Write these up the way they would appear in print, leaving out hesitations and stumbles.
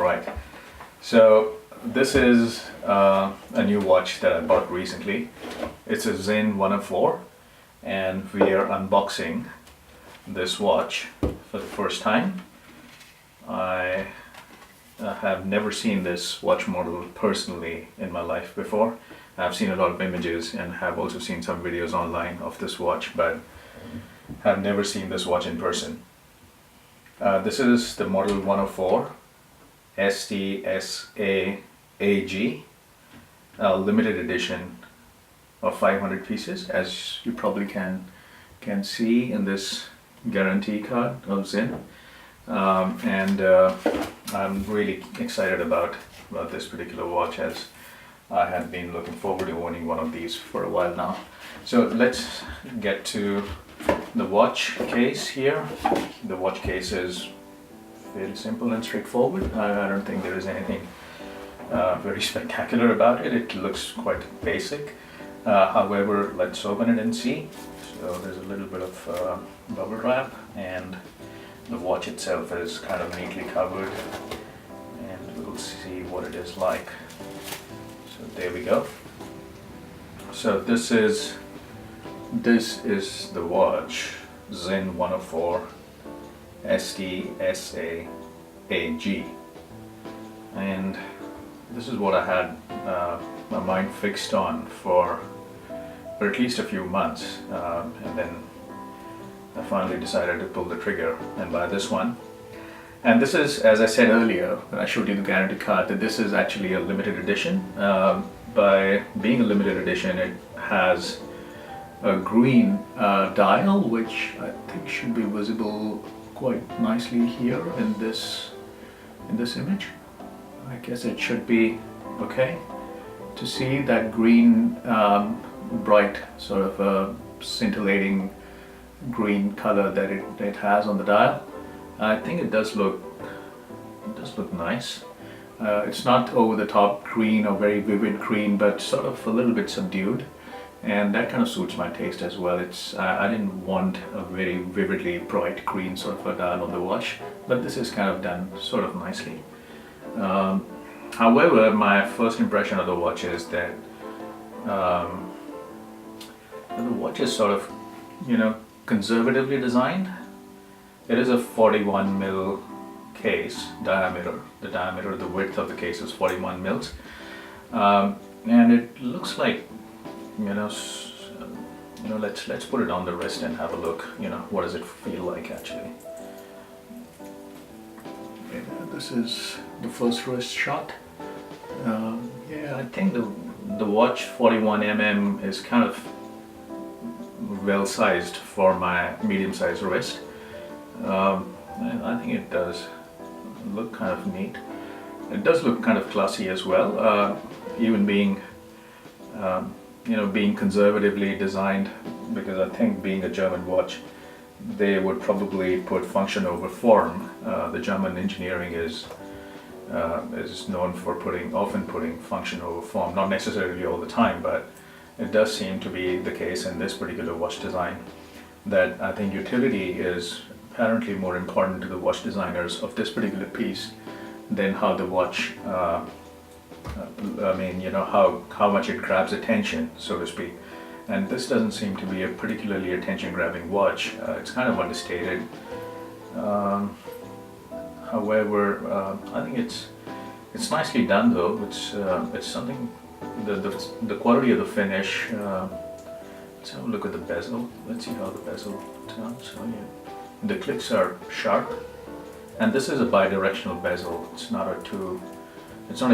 Alright, so this is a new watch that I bought recently. It's a Sinn 104 and we are unboxing this watch for the first time. I have never seen this watch model personally in my life before. I've seen a lot of images and have also seen some videos online of this watch, but have never seen this watch in person. This is the model 104 STSA AG, limited edition of 500 pieces, as you probably can see in this guarantee card of Sinn. I'm really excited about this particular watch, as I have been looking forward to owning one of these for a while now. So let's get to the watch case here. The watch case is fairly simple and straightforward. I don't think there is anything very spectacular about it. It looks quite basic. However, let's open it and see. So there's a little bit of bubble wrap, and the watch itself is kind of neatly covered, and we'll see what it is like. So there we go. So this is the watch, Sinn 104 STSA AG, and this is what I had my mind fixed on for at least a few months, and then I finally decided to pull the trigger and buy this one. And this is, as I said earlier when I showed you the guarantee card, that this is actually a limited edition. By being a limited edition, it has a green dial, which I think should be visible quite nicely here in this image. I guess it should be okay to see that green, bright sort of scintillating green color that it has on the dial. I think it does look nice. It's not over the top green or very vivid green, but sort of a little bit subdued, and that kind of suits my taste as well. I didn't want a very vividly bright green sort of a dial on the watch, but this is kind of done sort of nicely. However, my first impression of the watch is that the watch is sort of, conservatively designed. It is a 41 mil case diameter. The width of the case is 41 mils, and it looks like, let's put it on the wrist and have a look. What does it feel like actually? Okay, this is the first wrist shot. Yeah, I think the watch 41 mm is kind of well sized for my medium-sized wrist. I think it does look kind of neat. It does look kind of classy as well, even being being conservatively designed, because I think, being a German watch, they would probably put function over form. The German engineering is known for often putting function over form, not necessarily all the time, but it does seem to be the case in this particular watch design, that I think utility is apparently more important to the watch designers of this particular piece than how the watch, how much it grabs attention, so to speak. And this doesn't seem to be a particularly attention-grabbing watch. It's kind of understated. However, I think it's nicely done though. It's something. The quality of the finish. Let's have a look at the bezel. Let's see how the bezel turns. So yeah, the clicks are sharp, and this is a bidirectional bezel. It's not a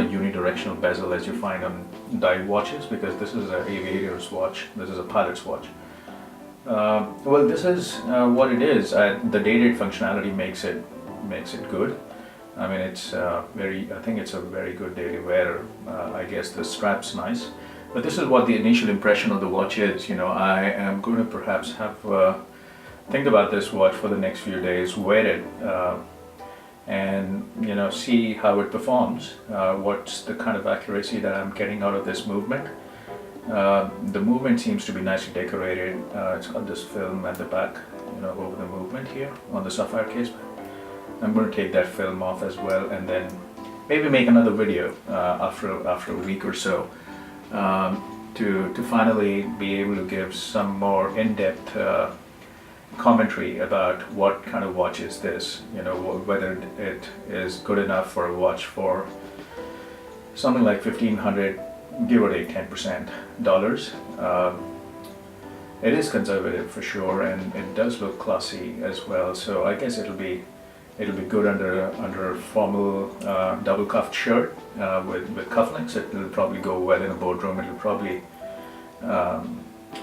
unidirectional bezel as you find on dive watches, because this is an aviator's watch. This is a pilot's watch. Well, this is what it is. The dated functionality makes it good. I mean, I think it's a very good daily wear. I guess the strap's nice, but this is what the initial impression of the watch is. I am going to perhaps have think about this watch for the next few days, wear it, and see how it performs. What's the kind of accuracy that I'm getting out of this movement? The movement seems to be nicely decorated. It's got this film at the back, over the movement here on the sapphire case. I'm going to take that film off as well, and then maybe make another video after a week or so, to finally be able to give some more in-depth commentary about what kind of watch is this, whether it is good enough for a watch for something like 1,500, give or take 10% dollars. It is conservative for sure, and it does look classy as well. So I guess it'll be good under a formal double cuffed shirt with cufflinks. It'll probably go well in a boardroom. It'll probably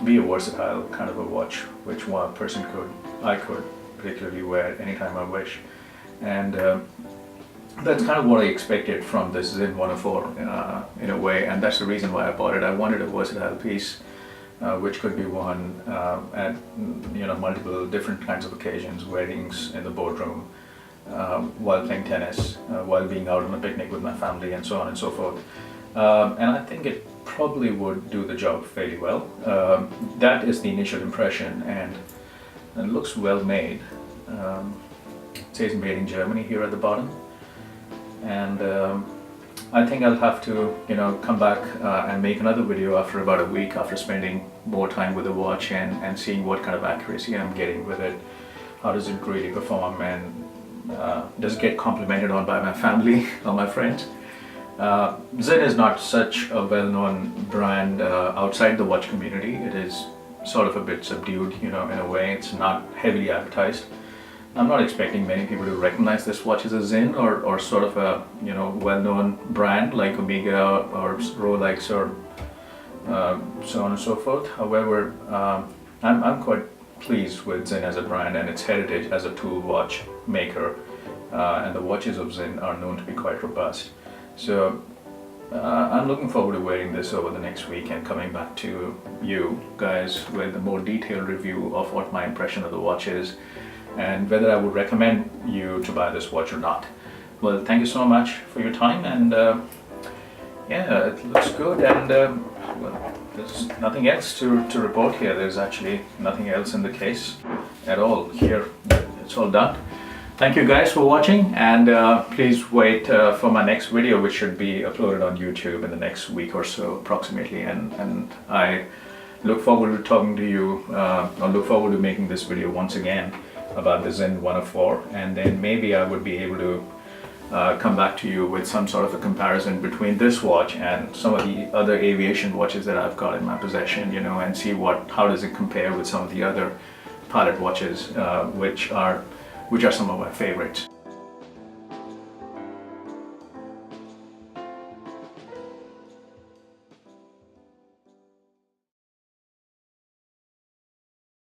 be a versatile kind of a watch, which I could particularly wear anytime I wish. And that's kind of what I expected from this Sinn 104 in a way, and that's the reason why I bought it. I wanted a versatile piece which could be worn at multiple different kinds of occasions, weddings, in the boardroom, while playing tennis, while being out on a picnic with my family, and so on and so forth. And I think it probably would do the job fairly well. That is the initial impression, and it looks well made. It says made in Germany here at the bottom, and I think I'll have to come back and make another video after about a week, after spending more time with the watch and seeing what kind of accuracy I'm getting with it. How does it really perform, and does it get complimented on by my family or my friends? Sinn is not such a well-known brand outside the watch community. It is sort of a bit subdued, in a way. It's not heavily advertised. I'm not expecting many people to recognize this watch as a Sinn or sort of a well-known brand like Omega or Rolex or so on and so forth. However, I'm quite pleased with Sinn as a brand and its heritage as a tool watch maker, and the watches of Sinn are known to be quite robust. So I'm looking forward to wearing this over the next week and coming back to you guys with a more detailed review of what my impression of the watch is and whether I would recommend you to buy this watch or not. Well, thank you so much for your time, and yeah, it looks good, and well, there's nothing else to report here. There's actually nothing else in the case at all here. It's all done. Thank you guys for watching, and please wait for my next video, which should be uploaded on YouTube in the next week or so approximately, and I look forward to talking to you, or look forward to making this video once again about the Sinn 104, and then maybe I would be able to come back to you with some sort of a comparison between this watch and some of the other aviation watches that I've got in my possession, and see how does it compare with some of the other pilot watches, which are some of my favorites.